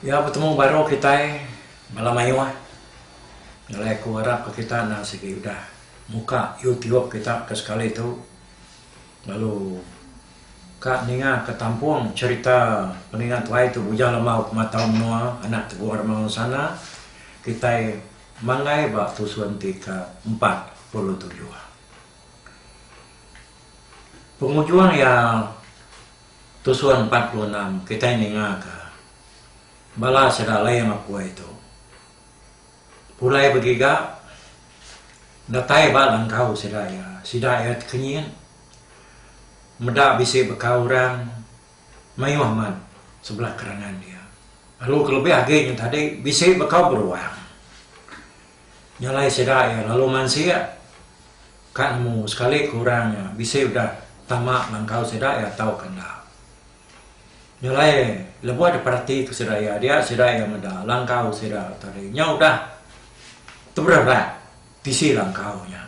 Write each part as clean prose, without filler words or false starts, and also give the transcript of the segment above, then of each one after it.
Ya, bertemu baru kita malam ayu ah. Nilai aku harap ke kita nak segi udah muka YouTube kita ke sekali itu. Lalu Kak Ninga ketampung cerita peningan tua itu bujang lemah mata menua anak teguh mau sana kita mangai bak tusuan tika 47. Pengujuan ya tusuan 46 kita ninga ke bala sedang layang aku itu. Pulai begiga, datai balang kau sedaya kenyin. Medak bisi bekau orang, mayu Ahmad sebelah kerangan dia. Lalu kelebih agaknya tadi bisi bekau beruang. Nyalai sedaya lalu mansia, kanmu sekali kurangnya bisi udah tamak langkau sedaya tahu kena. Nyalai lebuh ada perhati ke sedaya dia sedaya meda langkau sedaya tadi nya udah terberat bisi langkaunya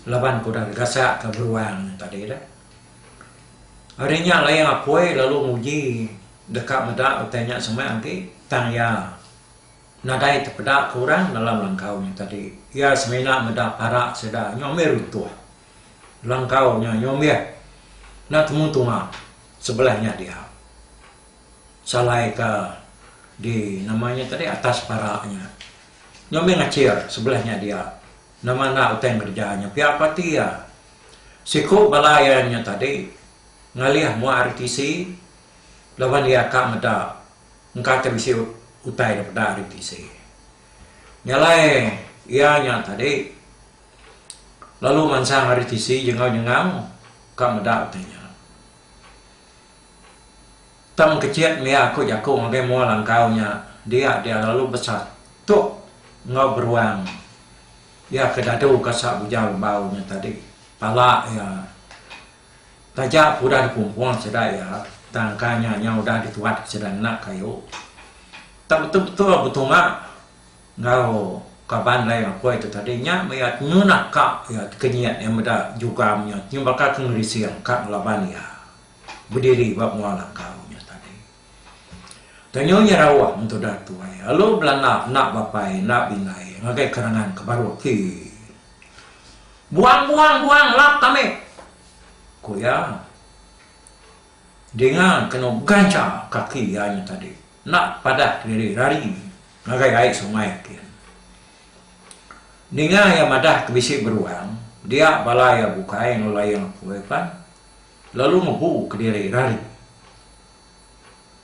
laban kuda gasak ke beruang tadi dah harinya layang apoi lalu muji dekat meda tanya semai angki tang ya nadai terpedak kurang dalam langkaunya tadi ya semena meda parak sedaya nyomer utuh langkaunya nyomer nak temu tunga sebelahnya dia salai ke di namanya tadi atas paraknya nyomi ngacir sebelahnya dia nama nak utang kerjanya pihak pati ya siku balayannya tadi ngalih mua RTC lawan dia kak meda engkau bisa utai daripada RTC nyalai ianya tadi lalu mansang RTC jengau-jengau kak meda utainya tam kecil mia aku jaku ngagai mua langkaunya dia lalu besar tuh ngau beruang ya kedadu kasak bujang baunya tadi pala ya tajak udah dikumpul sedaya tangkanya nya udah dituat sedang nak kayu tak betul-betul nggak ngau kaban lain aku itu tadinya melihat nyunak kak ya kenyat yang muda juga punya nyumbang kengerisi yang kak laban ya berdiri bab mua langkau Tanyonya rawah untuk datu ay. Lalu belana nak bapai nak binai ngagai kerangan kebaru ki. Buang lap kami. Kuya. Dengan kena ganca kaki hanya tadi. Nak pada diri rari ngagai air sungai kian. Dengan yang madah kebisik beruang dia balaya bukai ngolayang kuepan. Lalu ngebu ke diri rari.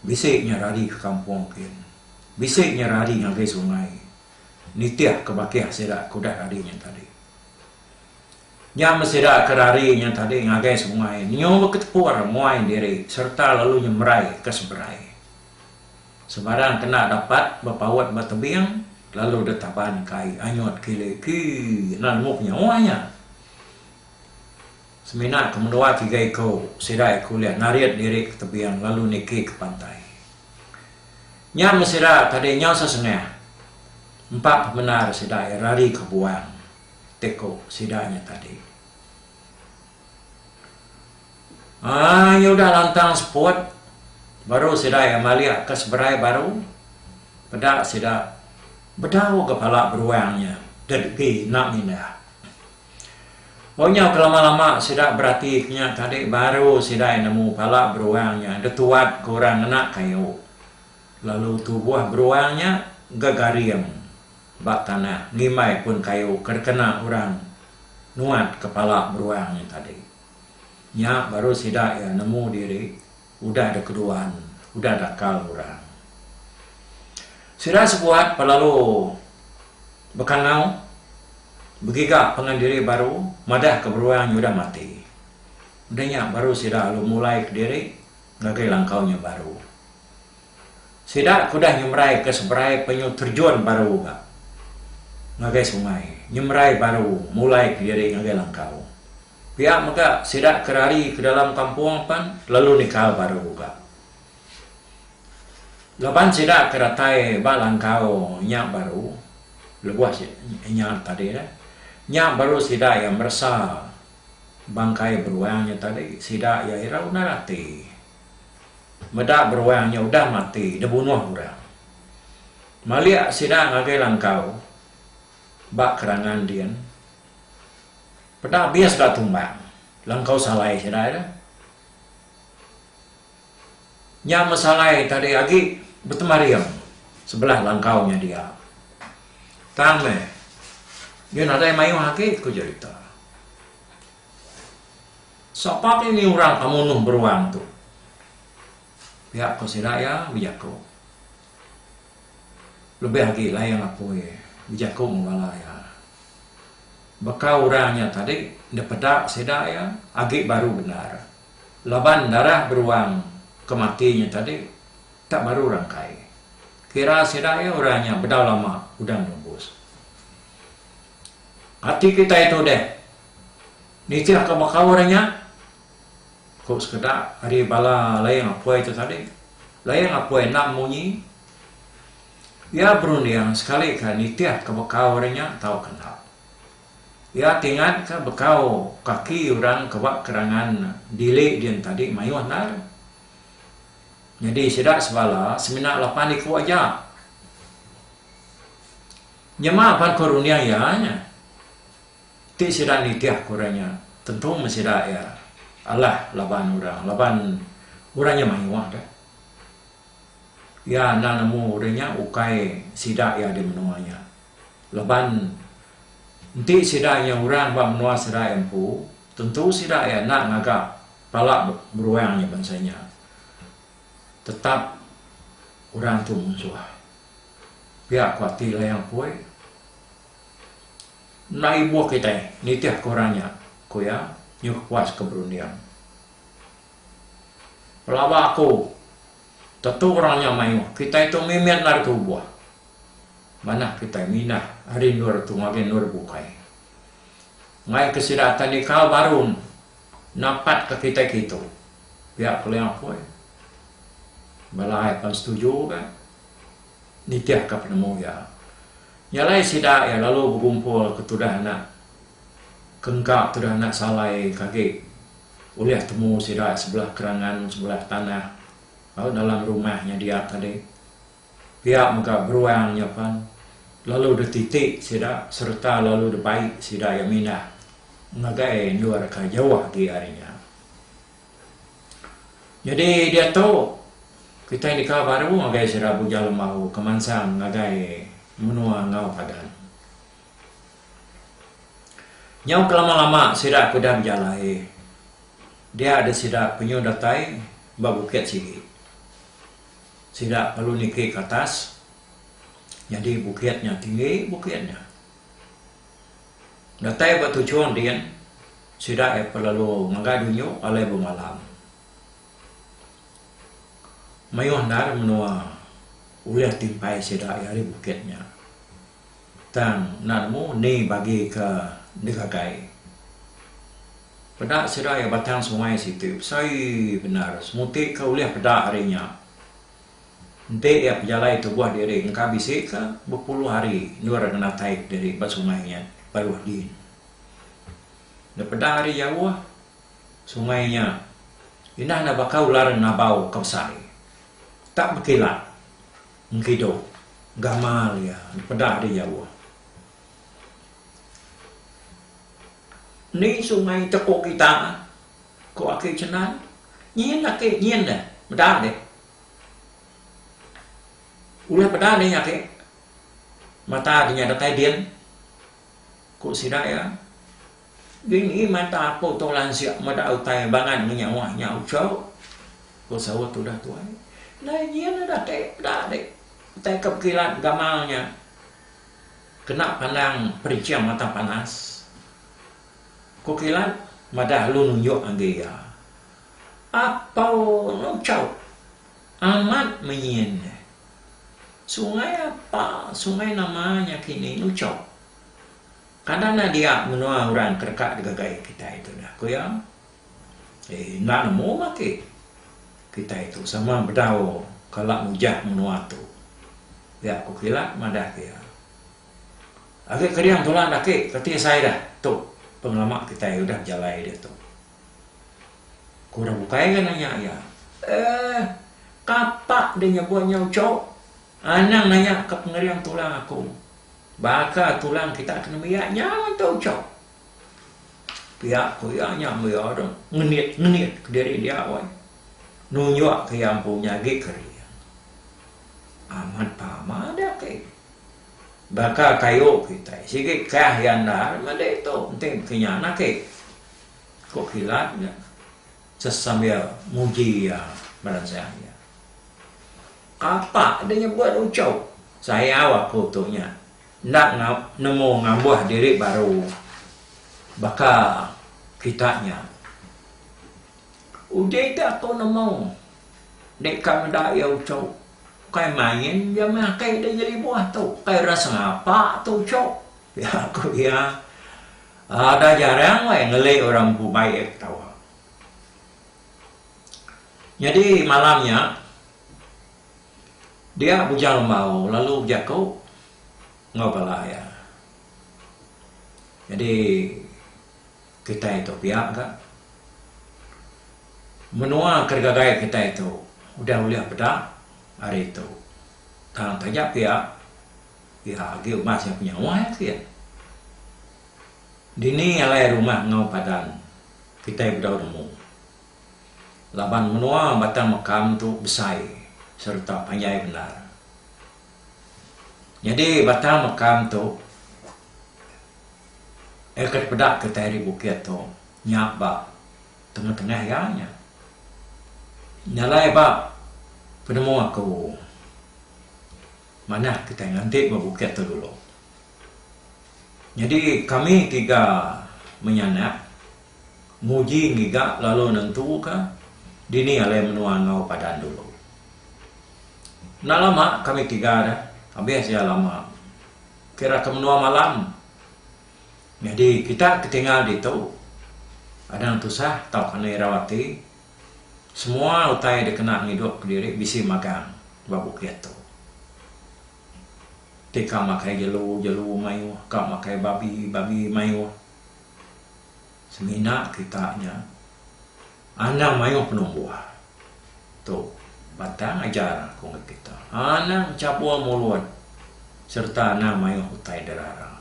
Bisiknya rari ke kampung kian. Bisiknya rari ngagai sungai. Nitiah kebakiah sedak kuda rarinya tadi. Nyam sedak kerarinya tadi ngagai sungai. Nyoba ketepur muai diri serta lalu nyemerai ke seberai. Sebarang kena dapat bapawat batebing lalu detapan kai anyot kile ki nan muknya wanya. Semina kemenua 3 ekor sida kuliah nariat diri ke tepian lalu niki ke pantai. Nya mesira tadi nya sesengah. 4 benar sida rari ke buang. Teko sidanya tadi. Ya udah lantang sport. Baru sida malia ke seberai baru. Pedak sida bedau kepala beruangnya. Dedi nak mindah. Pokoknya lama-lama sida berarti nya tadi baru sida nemu pala beruangnya. Detuat korang anak kayu. Lalu tubuh beruangnya gagariam. Bak tanah. Ngimai pun kayu. Kena orang nuat kepala beruangnya tadi. Nya baru sida nemu diri. Udah ada keduaan. Udah ada kal orang. Sida sebuat pelalu bekangau. Begigak pengandiri baru, madah ke beruangnya udah mati. Udahnya baru sida lu mulai ke diri, ngagai langkaunya baru. Sida kudah nyemrai ke seberai penyu terjun baru gak. Ngagai sungai, nyemrai baru, mulai ke diri ngagai langkau. Pihak maka sida kerari ke dalam kampung pan, lalu nikah baru gak. Laban sida keratai ba langkau nyak baru, lebuah nyak tadi dah. Nya baru sida yang merasa bangkai beruangnya tadi sida ya ira udah mati. Meda beruangnya udah mati, dibunuh orang. Malia sida ngagai langkau bak kerangan dian. Pada bias gak tumbang. Langkau salai sida ada. Nya masalai tadi lagi bertemariam sebelah langkaunya dia. Tame dia ada yang mayu hakik ku cerita. Siapa ini orang kamu nuh beruang tu? Pihak kau sidaya bijako. Lebih lagi lah yang apa ya? Bijako mengalaya. Bekau orangnya tadi dapat sidaya agak baru benar. Laban darah beruang kematinya tadi tak baru rangkai. Kira sidaya orangnya beda lama udah nembus. Hati kita itu deh. Nitiah ke bakau orangnya. Kok sekedar hari bala layang apa itu tadi. Layang apa nak munyi. Ya berunding sekali kan nitiah ke bakau orangnya tahu kenal. Ya tinggal ke bakau kaki orang ke bak kerangan dile dia tadi mayuh nar. Jadi sedak sebala semina 8 iku aja. Nyama pan korunia ya nya. Ti sida nitiah kurangnya tentu mesida ya Allah laban orangnya mayuah dah ya nanamu orangnya ukai sida ya di menuanya laban nanti sida yang orang ba menua sida empu tentu sida ya nak ngagak pala beruangnya bansanya tetap orang tu musuh pihak kuati layang puai na ibu kita nitiah korangnya koya nyuk kuas keberundian pelaba aku tentu orangnya mayu kita itu mimet nar tubuh mana kita minah hari nur tu ngagin nur bukai ngai kesidatan ikal barun napat ke kita gitu pihak kalian apa balai pan setuju kan nitiah ke penemu ya nyalai sida ya lalu berkumpul ketudah anak kengkak tudah anak salai kaki oleh temu sida sebelah kerangan sebelah tanah lalu dalam rumahnya dia tadi pihak muka beruangnya pan lalu dititik sida serta lalu debaik sida yang minah ngagai luar ke Jawa di harinya jadi dia tahu kita ini baru ngagai sida bujal mau kemansang ngagai menua ngau padan. Nyau kelama-lama sida kuda berjalai. Dia ada sida penyu datai ba bukit sigi. Sida perlu niki ke atas. Jadi bukitnya tinggi bukitnya. Datai ba tujuan dia sida perlu ngagadunyo alai bumalam. Mayuh nar menua ulah timpai sida hari bukitnya. Tang nanmu ni bagi ke degagai. Pedak seraya batang sungai situ. Saya benar. Semutik kau lihat pedak harinya. Nanti ya pejalai tu buah diri. Engkau bisik ke berpuluh hari. Luar kena taik dari sungainya. Baru din. Dan pedak hari jauh. Sungainya. Inah na bakau larang nabau kau sai. Tak berkilat. Mengkido. Gamal ya. Pedak hari jauh. Ni sungai tekuk kita. Kau akhir cenan. Nhiên là cái nhiên này. Pedak deh. Ulah pedak deh ya ke. Mata dia datai dian. Kau sidak ya. Gini mata apa tu lansia mada utai bangan menyawa nyau cau. Kau sawat tu dah tuai. Nah nhiên dah tek dah dek. Tai kekilat gamalnya. Kena pandang perincian mata panas. Kau kilat madah lu nunjuk angge ya. Apa no cau. Amat menyin. Sungai apa? Sungai namanya kini nu cau. Kadang dia menua orang kerkat degagai kita itu dah. Kau yang nak nemu maki kita itu sama berdau kalau mujah menua tu. Ya aku kilat madah dia. Agak keriang tulang dah ke. Ketika saya dah tu pengalaman kita udah jalai dia tu. Kau dah bukai kan nanya ya. Kapak dia nyabuan nyau cok. Anang nanya ke pengeriang tulang aku. Baka tulang kita kena miyak nyaman tau cok. Pihak ku ya nyam ya dong. Ngenit dari dia awal. Nunjuk ke yang punya gikeri. Amat pama ada ke. Baka kayu kita. Sikit kah yang dah. Mada itu. Penting kenyana ke. Kok kilatnya. Sesambil muji ya. Badan saya. Apa dia buat ucap. Saya awak fotonya. Nak nemu ngambuh diri baru. Baka kitanya. Udah tak kau nemu. Dek kami dah ya ucap. Kaya main dia makai dia jadi buah tu. Kaya rasa apa tu ucap. Ya aku ya. Ada jarang ngelih orang baik tahu. Jadi malamnya. Dia bujang mau lalu jago ngobalah ya. Jadi kita itu pihak kan menua kergagai kita itu udah lihat pedak hari itu. Tangan tajak pihak gil masih punya uang ya. Dini alai rumah ngau padan kita udah nemu. Laban menua batang makam tu besai. Serta panjai benar. Jadi batang makam tu ekat pedak ke tari bukit tu nyak ba tengah-tengah yanya. Nyalai ba penemu aku. Mana kita ngantik ba bukit tu dulu. Jadi kami tiga menyanak muji ngiga lalu nentu ka dini alai menua ngau padan dulu. Nak lama kami tiga dah. Habis ya lama. Kira kemenua malam. Jadi kita ketinggal di tu. Ada yang tusah. Tahu kena irawati. Semua utai dia kena ngiduk ke diri. Bisi magang. Babukit tu. Tika makai jelu mayu. Kak makai babi mayu. Semina kitanya. Anak mayu penumbuh. Tu. Batang ajar kong kita. Anak capua muluan. Serta anak mayu utai derara.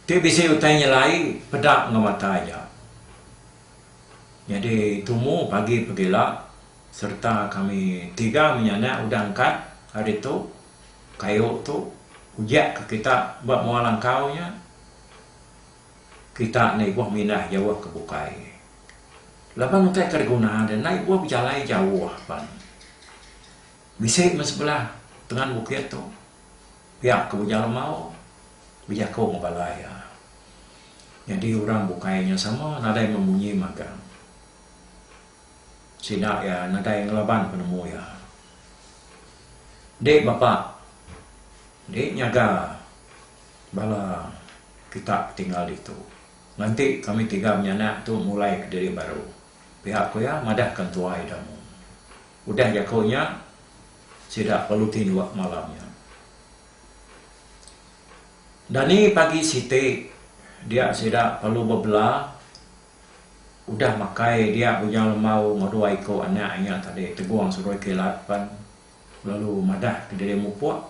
Ti bisi utai nyelai pedak ngamata aja. Jadi tumu pagi pergilah. Serta kami tiga menyanak udah angkat hari tu. Kayu tu. Ujak ke kita buat mualang kaunya. Kita ni buah minah jauh kebukai. Lapan utai kerguna dan naik buah berjalai jauh pan. Bisik sebelah dengan bukit tu. Pihak kebujalan mau. Bijako ngebalaya. Jadi orang bukainya sama. Nada yang membunyi magang. Sidak ya. Nada yang ngelaban penemu ya. Dek bapak. Dek nyaga. Bala kita tinggal di tu. Nanti kami 3 menyanak tu mulai ke diri baru. Pihak ko ya madahkan tuai damu. Udah jakonya tidak perlu tidur malamnya. Dan ni pagi Siti dia tidak perlu berbelah. Udah makai dia punya mau ngadu iko anaknya tadi teguang suruh kelat pan. Lalu madah ke diri mupuak.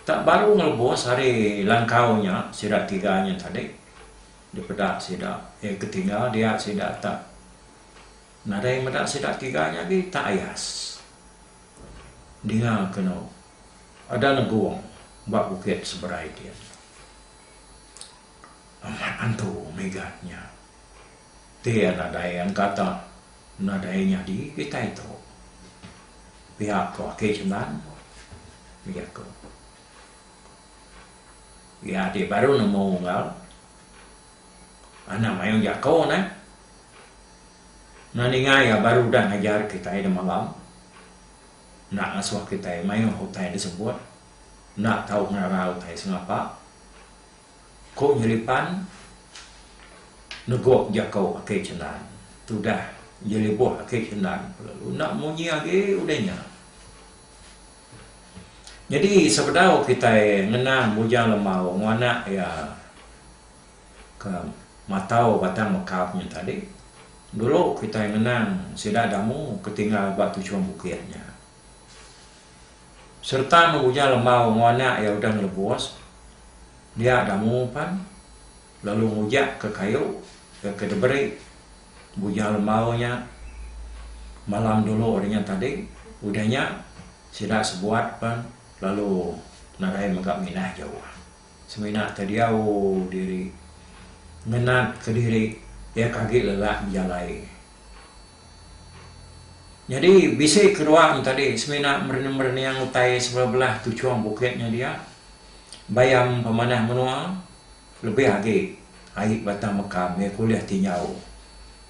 Tak baru ngelbos hari langkaunya sidak 3-nya tadi. Daripada sidak ketinggal dia sidak tak. Nada yang madak sidak 3-nya lagi tak ayas. Dia kena ada neguang bak bukit seberai dia. Amat antu megatnya. Dia nada yang kata nadanya di kita itu. Pihak ko kejenan pihak ko. Ya dia baru nemu ngal. Anak mayang jako nah. Nani ngaya baru dah ngajar kita di malam. Nak ngasuh kita mayang hutai disebut. Nak tahu ngarau hutai sengapa. Ko nyelipan negok jako akai cenan. Tu dah jelibuh akai cenan. Lalu nak munyi lagi udahnya. Jadi sebenarnya kita ngenang bujang lemau ngana ya ke matau batang mekapnya tadi. Dulu kita ngenang sida damu ketinggal batu cuam bukitnya. Serta bujang lemau ngana ya udah ngelebos. Dia damu pan lalu ngujak ke kayu ke deberi bujang lemaunya malam dulu orangnya tadi udahnya sida sebuat pan. Lalu narai megak minah jauh. Seminah tadiau diri ngenat ke diri ya kaget lelak jalai. Jadi bisa kedua tadi seminah merni yang utai sebelah belah tujuan bukitnya dia. Bayam pemanah menua lebih lagi air batang mekam ya kuliah tinyau.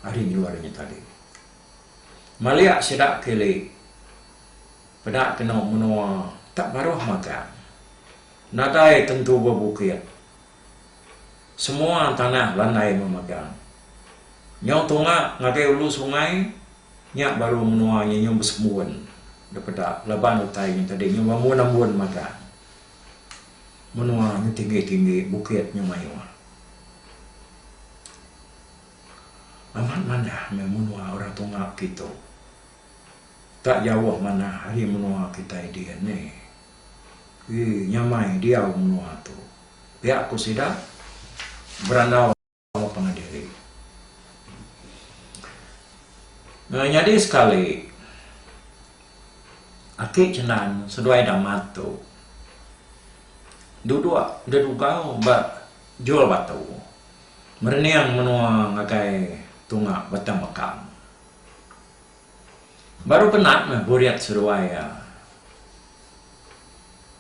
Hari ni luarnya tadi. Maliak sedak kele. Pedak kena menua tak baruh makan. Nadai tentu berbukit. Semua tanah landai memakan. Nyau tungak ngagai ulu sungai, nyak baru menuanya nyau bersemuan. Daripada leban utai yang tadi nyau bangun makan. Menua tinggi-tinggi bukit nyau mayu. Amat mana menua orang tungak kita. Tak jauh mana hari menua kita dia ni. Nyamai dia menua tu. Pihak aku sidak berandau sama pengadili. Nah, jadi sekali akik cenan seduai damat tu. Duduk kau mbak jual batu. Mereniang menua ngakai tungak batang mekam. Baru penat mah buriat seruaya.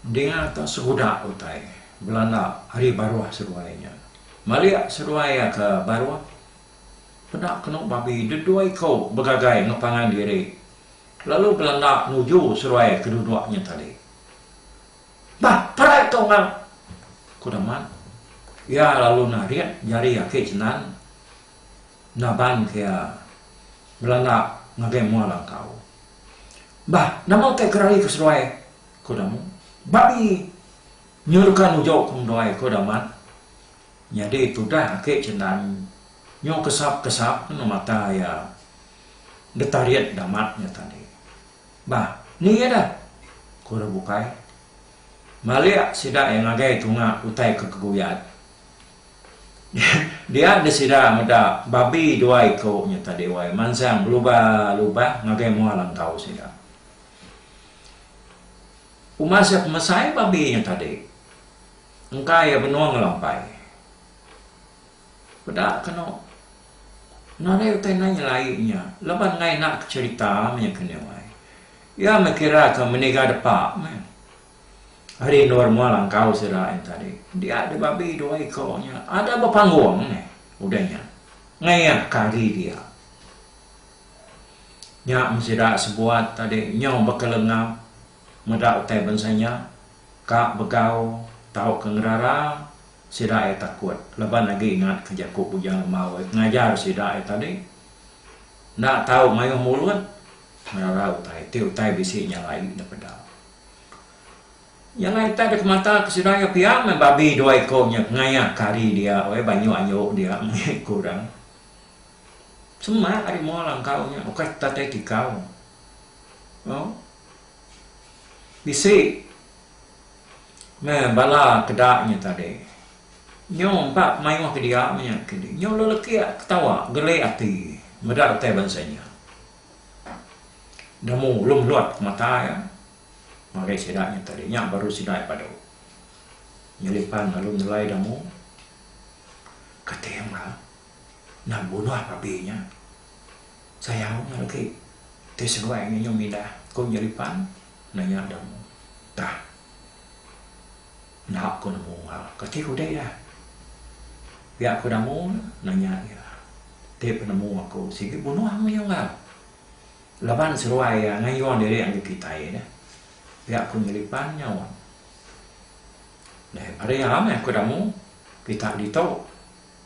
Dia tak sehudak utai. Belanda hari baruah seruainya. Maliak seruaya ke baruah. Pedak kena babi deduai kau bergagai ngepangan diri. Lalu Belanda nuju seruaya kedua-duanya tadi. Bah, perai kau ngang. Kudaman. Ya lalu nariat jari akik cenan. Naban kaya Belanda ngagai mualang kau. Bah, namau tak kerari ke seruai. Kudamu. Babi. Nyuruhkan ujau kum doai kudaman. Jadi itu dah akik cenan. Nyo kesap-kesap no mata ya. Detariat damatnya tadi. Bah, ni ya dah. Kuda bukai. Maliak sidak yang ngagai tunga utai kekeguyat. Dia ada sida meda babi dua ikutnya tadi wai mansang berubah-ubah ngagai mualang kau sida. Umasap masai babinya tadi. Engkai ya benua ngelampai. Pedak kena nare utai nanya lainnya. Lepas ngai nak cerita menyekene wai. Ya mengira ke menega depak men. Hari normal langkau sira tadi. Dia ada babi dua ekornya. Ada berpanggung ni. Udahnya. Ngaya kari dia. Nyak mesira sebuat tadi. Nyau berkelengap. Medak utai bensanya. Kak begau. Tahu kengerara. si Dae takut. Laban lagi ingat kerja kok bujang mau ngajar si Dae tadi. Nak tahu mayuh mulut, merau tiu tai bisinya lain daripada. Yang lain tak ada mata ke si Dae piang babi 2 ekornya ngaya kari dia, banyak anyuk dia kurang. Semua ada molang kaunya, bukan tadi di kau. Oh, bisi, bala kedaknya tadi. Nyom pak main ke dia punya kedi. Nyom lelaki ketawa, gelai hati, medak teh bansanya. Damu belum luat mata ya. Makai sidaknya tadi, nyak baru sidak pada. Nyelipan lalu nilai damu. Katema. Nak bunuh babinya. Sayang lagi. Tersesuai dengan minda. Kau nyelipan. Nanya damu. Dah. Nak aku nemu. Kata aku dah dah. Biar aku damu. Nanya dia. Dia penemu aku. Sige bunuh aku yang lah. Laban seruai. Ngayon dia yang kita ya. Biar aku nyelipan nyawa. Dah. Ada yang ramai aku damu. Kita ditahu.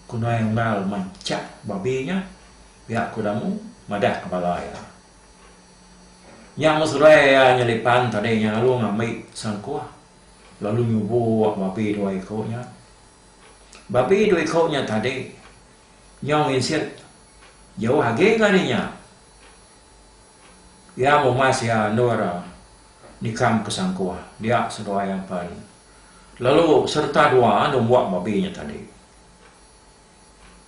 Kuno yang mal mancak babinya, biar kudamu madah kepala ya. Yang musuh ya nyelipan tadi yang lalu ngambil sangkuah, lalu nyubuh babi 2 ekornya. Babi 2 ekornya tadi, yang insiat jauh hagi kalinya. Ya mumas ya nora nikam ke sangkuah, dia sedua yang pan. Lalu serta 2 buat babinya tadi.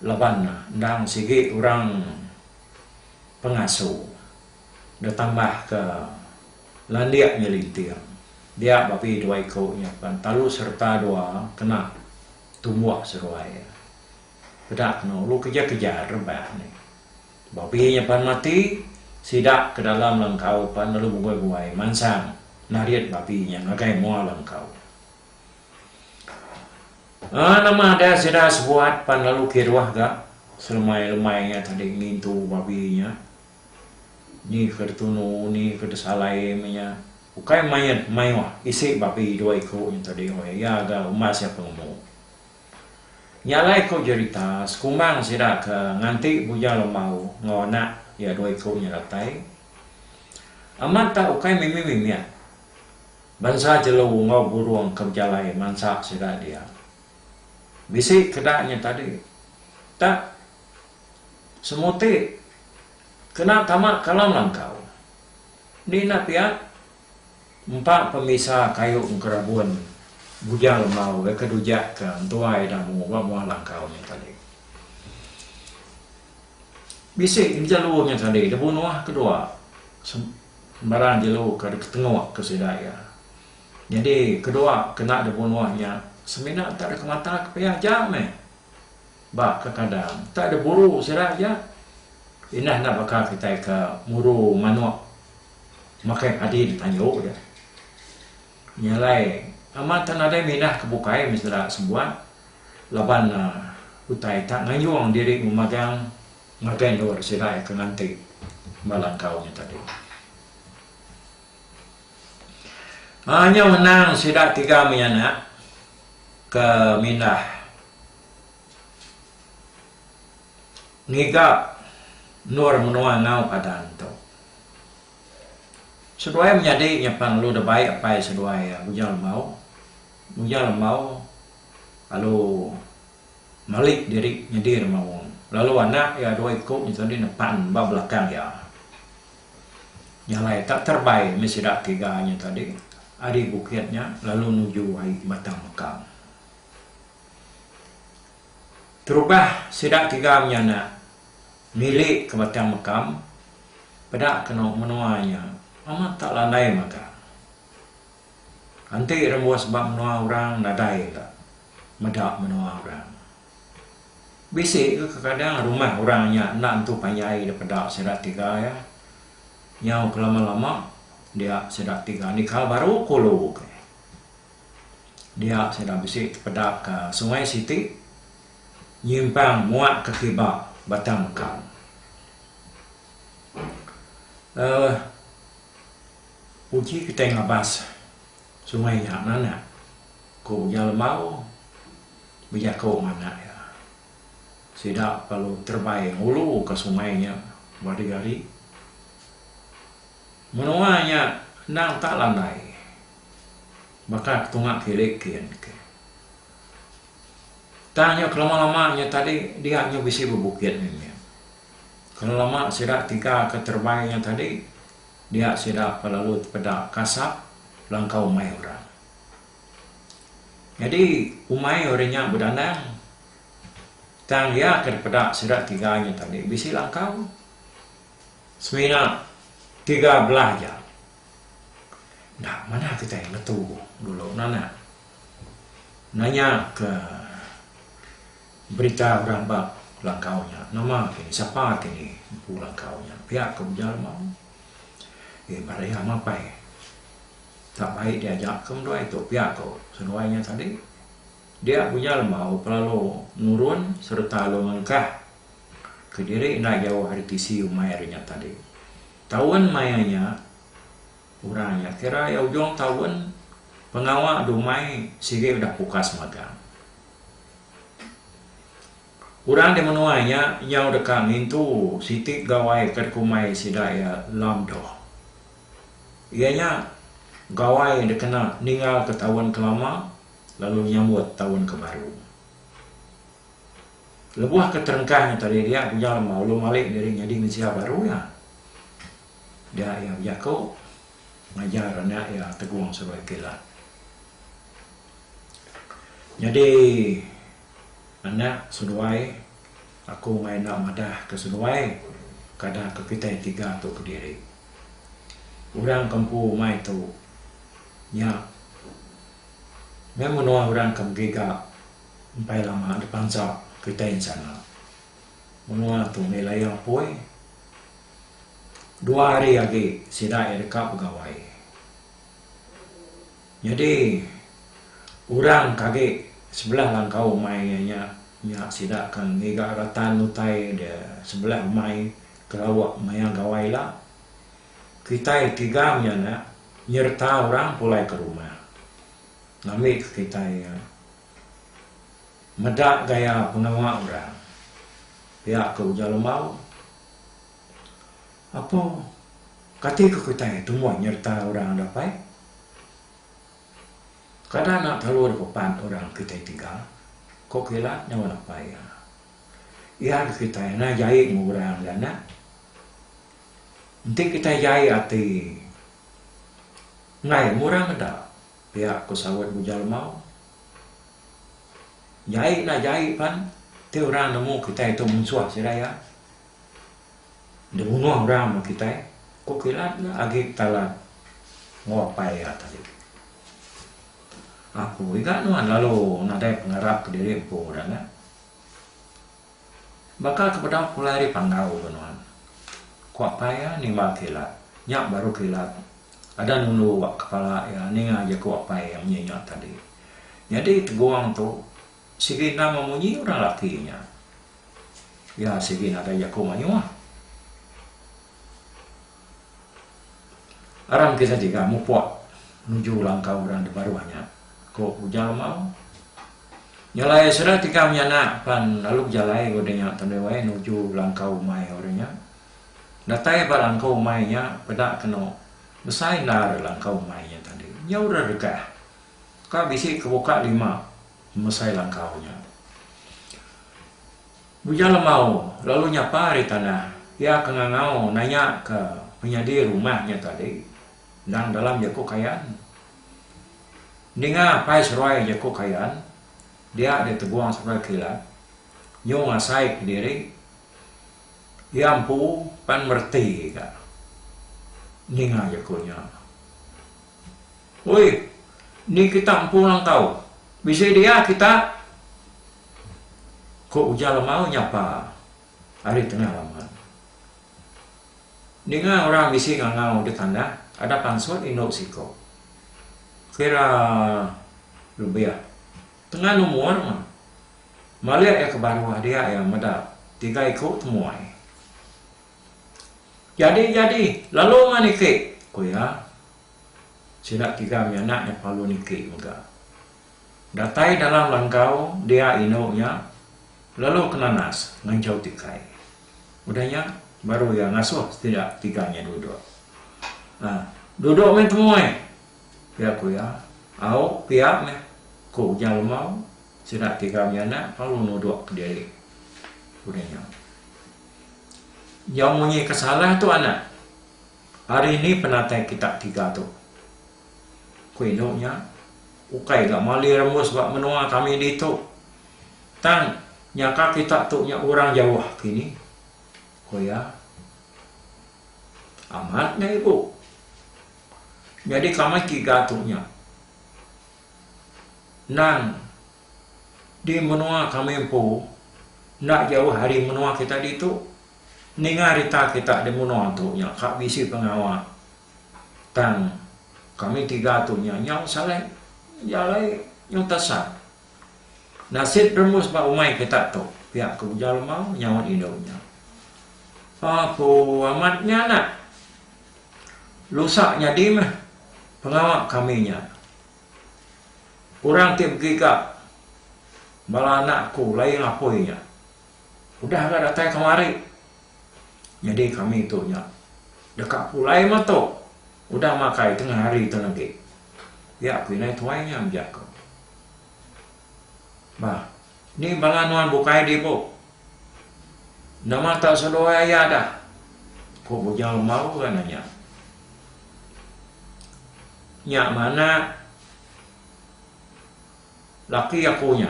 Laban ndang sige orang pengasuh datang bah ke landiak nyelintir dia babi 2 ekornya pantalu serta 2 kena tumbuh seruai bedak no lu kejar-kejar rebah ni babinya pan mati sidak ke dalam langkau pan lalu buai-buai mansang nariat babinya ngagai mua langkau. Nama ada sudah sebuat pan lalu kirwah gak selemai-lemainya tadi ngintu babinya ni kertunu ni kersalai punya ukai mayat maiwah isi babi 2 ekornya tadi ya agak emas ya pengemu nyalai kau cerita sekumbang sida ke nganti buja lemau ngona ya 2 ekornya ratai amat tak ukai mimi ya bangsa jelu ngau burung kejalai mansak sida dia. Bisi kedaknya tadi tak semuti kena tamak kalam langkau ni nak pihak 4 pemisah kayu kerabuan bujal mau kedujak ke tuai dah mua langkau ni tadi bisi jalunya tadi dia bunuh kedua sembarang jalu ke tengok ke sedaya jadi kedua kena dia bunuhnya semina tak ada kemata kepayah jam bak kadang tak ada buru serak je inah nak bakal kita ke muru manuak makai adi ditanyo dia nyalai amatan ada minah kebukai misalnya sebuah laban utai tak ngayuang diri memagang magai luar serak ke nanti malangkaunya tadi hanya menang serak 3 menyana ke minah ngiga nur menua ngau padan tu seduai menjadi nyapang lu dah baik apa seduai bujal mau lalu malik diri nyedir mau lalu anak ya 2 ekor itu tadi depan bawah belakang ya nyalai tak terbaik mesidak 3-nya tadi adi bukitnya lalu nuju hai batang Mekam. Terubah sidak 3 nak milik ke batang Mekam pada kena menuanya amat tak landai maka nanti rembuah sebab menua orang nadai tak medak menua orang bisik ke kadang rumah orangnya nak tu panjai daripada sidak 3 ya nyau kelama-lama dia sidak 3 ni kal baru kolo dia sidak bisik pada ke Sungai Siti nyimpang muat ke kibak batang Mekam. Puji kita ngabas sungai yang nana ko jalan mau berjakau mana ya. Sidak kalau terbaik hulu ke sungainya bari-gari. Menuanya nang tak landai. Maka tungak kiri kian ke. Tanya kelama-lamanya tadi dia hanya bisa berbukit ini. Kalau lama sidak tiga ke terbaiknya tadi dia sidak lalu pada kasap langkau umai orang. Jadi umai orangnya berdandang. Tang dia kepada sidak tiganya tadi bisa langkau. Semina 13 jam. Nah, mana kita yang letu dulu nana. Nanya ke berita orang bak langkaunya. Nama kini siapa kini langkaunya. Pihak kebujalan mau. Baraya mapai. Tak baik diajak ke mendua itu pihak kau senuainya tadi. Dia punya mau pelalu nurun serta lalu mengkah ke diri nak jauh hari tisi umayarnya tadi. Tahun mayanya orangnya kira ya ujung tahun pengawal dumai sige udah pukas magang. Orang di menuanya yang dekat itu sitik gawai kerkumai sidaya lamdoh. Ianya gawai yang dikena ninggal ke tahun kelama lalu nyambut tahun ke baru. Lebuah keterengkahnya tadi dia punya mau lu malik dari jadi Indonesia baru ya. Dia yang jago ngajar anak ya teguang sebagai kilat. Jadi anak suduai aku main nak madah ke suduai kada ke kita tiga tu ke diri. Orang kampung mai tu ya memang orang kampung giga sampai lama depan sa kita yang sana. Menua tu nilai yang poi 2 hari lagi sidak dekat pegawai. Jadi orang kaget sebelah langkau mainnya nya sidak kan giga ratan nutai dia sebelah mai kelawak mayang gawai lah. Kita tiga nak nyerta orang pulai ke rumah. Nami kita ya medak gaya pengawal orang. Pihak ke jalan mau. Apa ketika kita itu mau nyerta orang dapat? Kadang nak terlalu depan orang kita tinggal. Kok kilat nyawa apa ya? Ia kita na jahit orang dana. Nanti kita jahit hati. Ngai murang ada. Pihak pesawat bujal mau. Jahit na jahit pan. Ti orang nemu kita itu musuh sedaya. Dia bunuh orang kita. Kok kilat lah agi talat. Ngapai ya tadi. Aku ingat nuan lalu nadai pengarap ke diri aku dan bakal kepada pulari panggau nuan. Kuat payah ni mak kilat, nyak baru kilat. Ada nunu wak kepala ya ni aja kuat payah yang nyenyak tadi. Jadi teguang tu segi nama munyi orang lakinya. Ya segi ada jaku manyuah. Aram kita juga mupuak menuju langkau orang di baruahnya. Kok jalan mau nyalai sudah tika menyana pan lalu jalai godenya tandewai nuju langkau mai orangnya datai ba langkau mainya pada kena besai nar langkau mainya tadi nya udah dekat ka bisi kebuka 5 mesai langkaunya berjalan mau lalu nyapa di tanah ya kengangau nanya ke penyadir rumahnya tadi dan dalam jago kayaan Ninga pai seruai jago kayaan dia ada teguang seruai kilat nyong asai diri yampu pan merti ka ninga jagonya woi ni kita ampu lang kau bisa dia kita kok ujal mau nyapa hari tengah lama ninga orang bisi ngangau di tanda ada pansot indok siko kira rupiah tengah nomor mah malah ya kebaruan dia yang medap 3 ikut temuai jadi lalu manike ko ya sidak 3 anaknya palu nike juga Datai dalam langkau dia inoknya, lalu kena nas ngancau tikai. Udahnya baru ya ngasuh tidak tiganya duduk. Duduk main temuai. Pihak ku ya, au pihak me, ku jalan mau, tidak tiganya nak, kalau nuduk ke diri. Udahnya. Yang punya kesalahan tu anak. Hari ini penatai kita tiga tu. Ku inoknya, ukai gak mali rembus bak menua kami di tu. Tang nyaka kita tu nya orang jauh kini. Ko ya. Amatnya ibu. Jadi kami tiga tu nya. Nang di menua kami pu nak jauh hari menua kita di tu. Ninga rita kita di menua tu nya kak bisi pengawal. Tang kami tiga tu nya nyau salai jalai yang tasar. Nasib remus ba umai kita tu. Pihak kebujal mau nyawan indoknya. Apa amatnya nak. Lusaknya di mah. Pengawak kaminya. Orang tiap gigak. Bala anakku lain apoinya. Udah agak datang kemari. Jadi kami tu nya. Dekat pulai mah tu. Udah makai tengah hari tu lagi. Ya, pinai tuainya menjaga. Bah, ni balanuan bukai di bu. Nama tak sedoa ya dah. Kau bujang mau kan nanya. Nyak mana laki aku nya.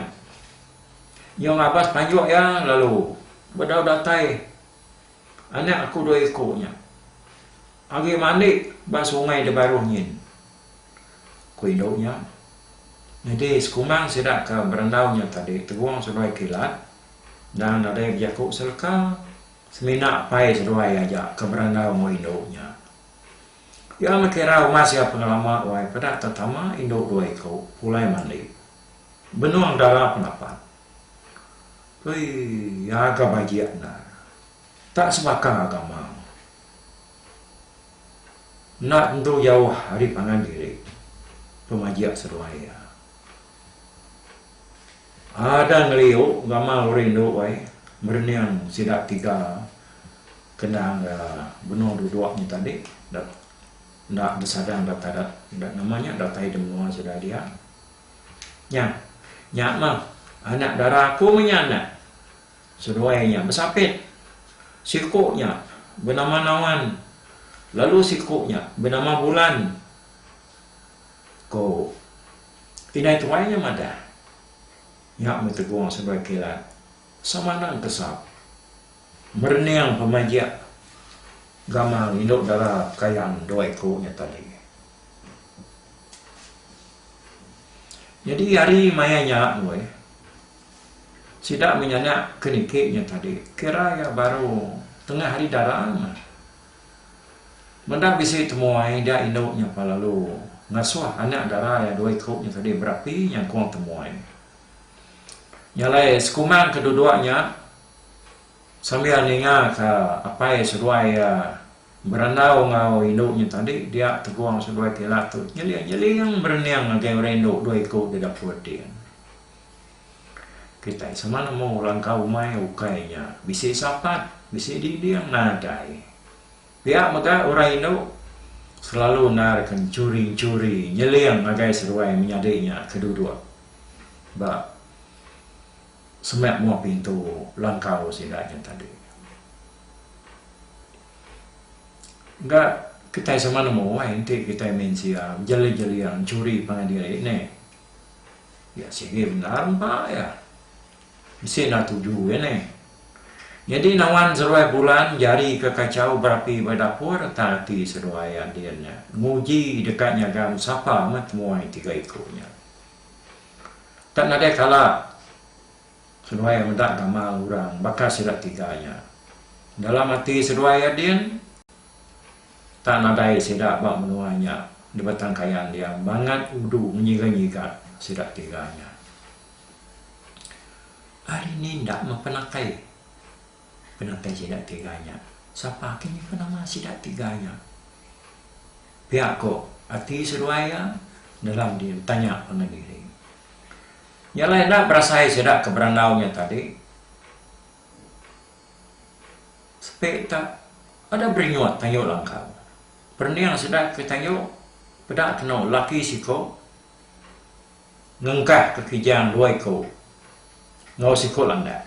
Yang abas panjuk ya lalu. Bedau datai. Anak aku dua ekornya. Agi mandi bah sungai de baruhnyin. Kuidoknya. Jadi sekumang sidak ke berendaunya tadi. Teguang seruai kilat. Dan ada yang jakuk selka. Seminak pai seruai aja ke berendau mau indoknya. Ya makira masih pengalaman wai pada tetama indok dua ekor. Pulai mandi. Benuang darah pendapat. Ya agak bagian dah. Tak sebakar agama. Nak tentu jauh hari pangan diri. Pemajiak seruaya. Ada ngeliuk gamal rindu wai. Mereniang sidak tiga. Kena benar duduknya tadi. Nak bersadang data namanya data demua sudah dia. Nyak mah anak darah aku punya anak. Seruainya bersapit. Sikuknya bernama Nawan. Lalu sikuknya bernama Bulan. Ko inai tuainya mada. Nyak menteguang sebagai kilat. Sama nang kesap. Mereniang pemajiak. Gamal induk darah kayang dua ekornya tadi. Jadi hari mayanya gue. Sidak menyanyak kenikiknya tadi. Kira ya baru tengah hari darah. Mendak bisa temuai dia induknya lalu. Ngasuh anak darah ya dua ekornya tadi berapi yang kurang temuai. Nyalai sekumang kedua-duanya. Sambil ninga ke apa ya seruai berandau ngau induknya tadi dia teguang seruai kilat tu nyeli yang bereniang ngagai renduk dua ekor di dapur dia. Kita semana mau langkau mai ukainya bisa sapat bisa di yang nadai. Pihak maka orang induk selalu narkan curi nyeli yang ngagai seruai menyadainya kedua. Ba semak mua pintu langkau sidaknya tadi. Enggak kita sama mau ente kita mensia jeli yang curi pengadilan ini. Ya sige benar pak ya. Bisa nak tuju ini. Jadi nawan seruai bulan jari ke kacau berapi berdapur tati seruai adiannya. Nguji dekatnya gam sapa mat muai tiga ekornya. Tak ada kala seruai mendak gamal orang bakal silat tiganya. Dalam hati seruai adian tak nadai sidak bak menuanya di batang kayan dia bangat udu menyiga-nyiga sidak tiganya. Hari ini ndak mempenakai sidak tiganya. Siapa kini penama sidak tiganya? Pihak kok hati seruai dalam dia tanya pengendiri. Nyalai nak berasai sedak keberanaunya tadi. Sepek tak ada berinyuat tanyuk langkau. Perniang sedak ke tanyuk, pedak kena laki siko, ngengkah ke kijang luai ko, ngau siko landa.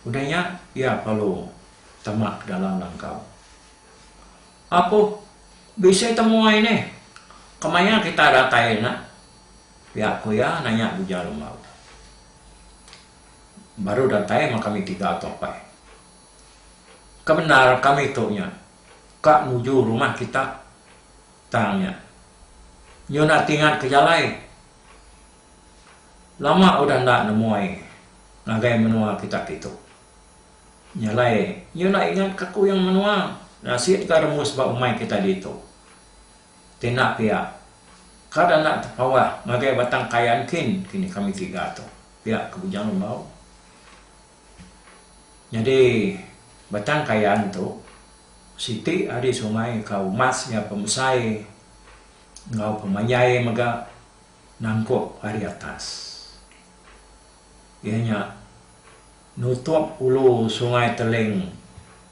Udahnya, ia perlu tamak dalam langkau. Apa? Bisa temuai ni. Kemana kita datai nak? Pihak kuya nanya buja lumau. Baru datai maka kami tiga topai. Kebenar kami tuhnya. Kak menuju rumah kita. Tangnya. Nyo nak tinggal ke jalai. Lama udah nak nemuai. Ngagai menua kita gitu. Nyalai. Nyo nak ingat kaku yang menua. Nasihat ka remus ba umay kita dito. Tinak pihak. Kada nak terpawa. Ngagai batang kayan kini kami tiga to. Pihak kebujang lumau. Jadi batang kayan tu. Siti ada sungai kau mas ya pemusai. Ngau pemanyai maga nangkok hari atas. Ianya nutup ulu sungai Teleng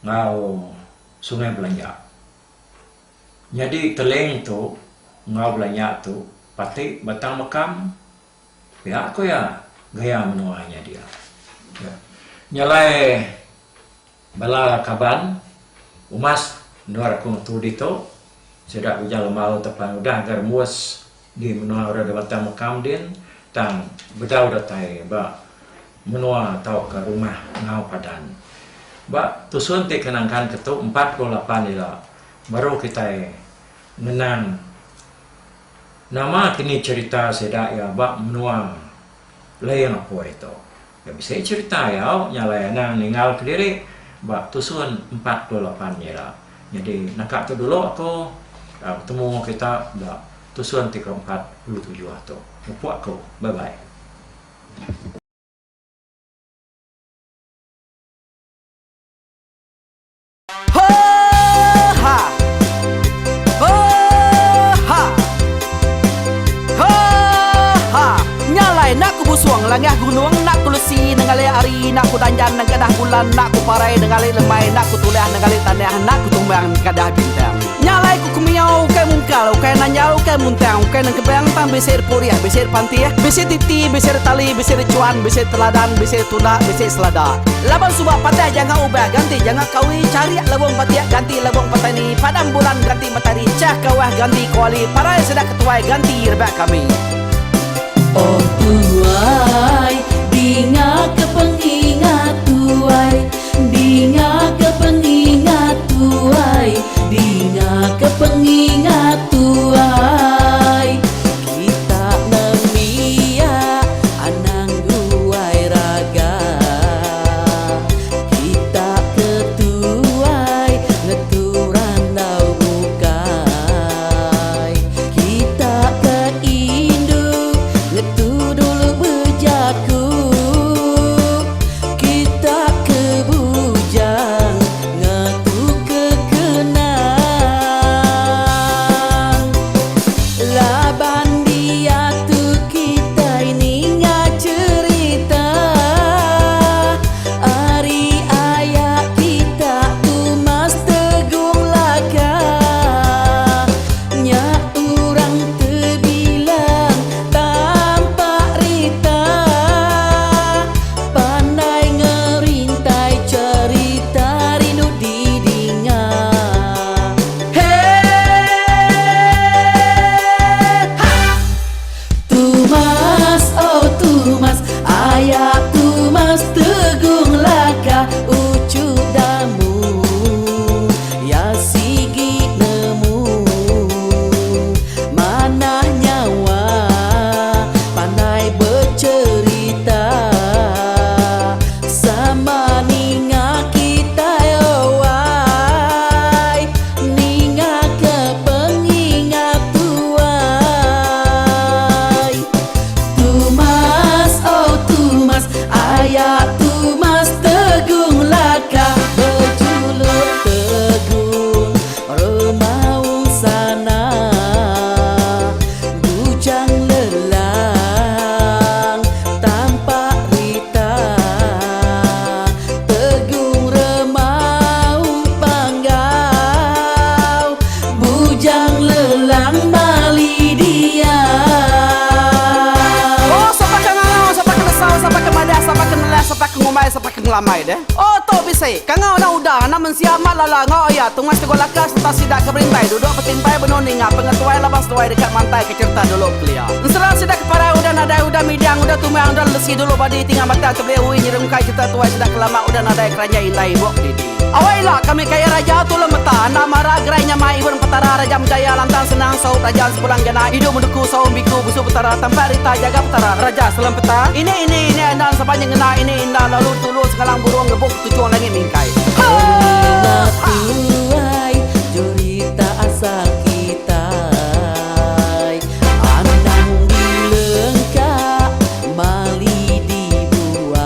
ngau sungai Belanja. Jadi Teleng tu ngau Belanja tu pati batang makam pihak ko ya gaya menuanya dia. Ya. Nyalai bala kaban umas nuar kung tu dito sedak ujang lemau tepan udah agar muas di menua ada batang makam din tang bedau datai ba menua tau ke rumah ngau padan. Ba tusun te kenangkan ketuk 48 ila baru kita menang nama kini cerita sedak ya ba menua layang apa itu. Ya bisa cerita ya nyalai nang ninggal ke diri ba tusun 48 ila. Jadi nakak tu dulu aku ketemu kita ba tusun 47 atau. Upu aku. Bye bye. Suang langah gunung nak kulusi nengali ari nak ku danjan nang kadah bulan nak ku parai nengali lemai nak ku tulah nengali tanah nak ku tumbang kadah bintang nyalai ku kumiau kai mungkal kai nanyau kai muntang kai nang kebang tam beser puriah beser pantiah beser titi beser tali beser cuan beser teladan beser tuna beser selada laban subah patah jangan ubah ganti jangan kawi cari lawang patiak ganti lawang patani padam bulan ganti matahari cah kawah ganti kuali parai sedak ketuai ganti rebak kami. Oh tuai, dinga ke pengingat tuai, dinga ke pengingat tuai, dinga ke pengingat tuai. Kita nemia anang guai raga, kita ketuai ngeturan lau bukai, kita ke Ngetu dulu bejaku, kita ke bujang lamai deh. Oh to bise, kangau na udah na mensia malala ngau ya tungas tegol lakas ta sidak ke berintai duduk petimpai benoning ngap pengetuai labas tuai dekat mantai ke cerita dulu belia. Serah sidak para udah nada udah midang udah tumang udah lesi dulu badi tinggal mata teble ui nyirem kai cerita tuai sidak lama udah nada kerja indai bok didi. Awailah kami kaya raja tu lemeta nama ragrainya mai ibu petara raja menjaya lantang senang sau raja sepulang jana hidup menduku sau biku busuk petara tanpa rita jaga petara raja selam peta ini andan sepanjang ngena ini indah lalu tulu sekalang burung gebuk tujuan lagi mingkai. Pengingat tuai cerita asa kita andang dilengkap mali dibuai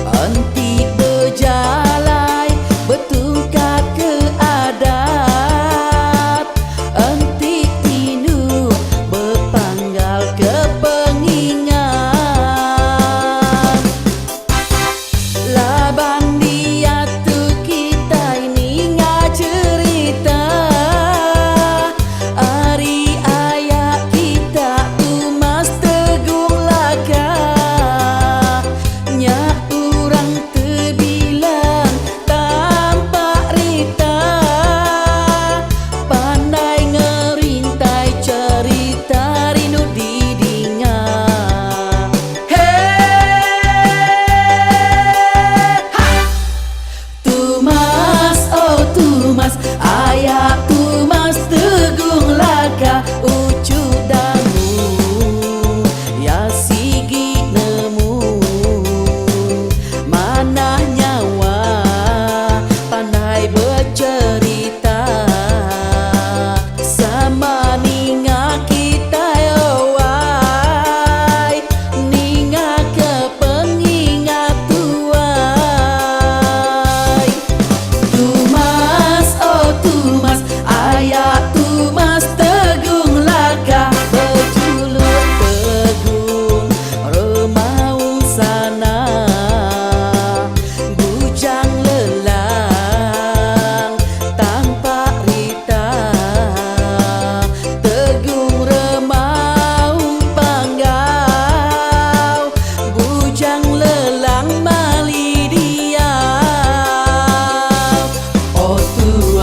antik berjalai bertungkat ke adat antik tinu berpanggal ke pengingat labang dia tu kita ini cerita hari ayah kita tu mas tegung laka nyak urang terbilang tanpa rita pandai ngerintai cerita rindu didingat. Tumas, oh Tumas, ayah Tumas tegung laka ucu damu ya sigi nemu mana nyawa pandai bercerita sama ninga kita wai ninga ke pengingat tuai. Tumas, oh Tumas, ayah Tumas tegung laka berjulur tegung remaung sana bujang lelang tanpa rita tegung remaung panggau bujang lelang mali diam. Oh tuai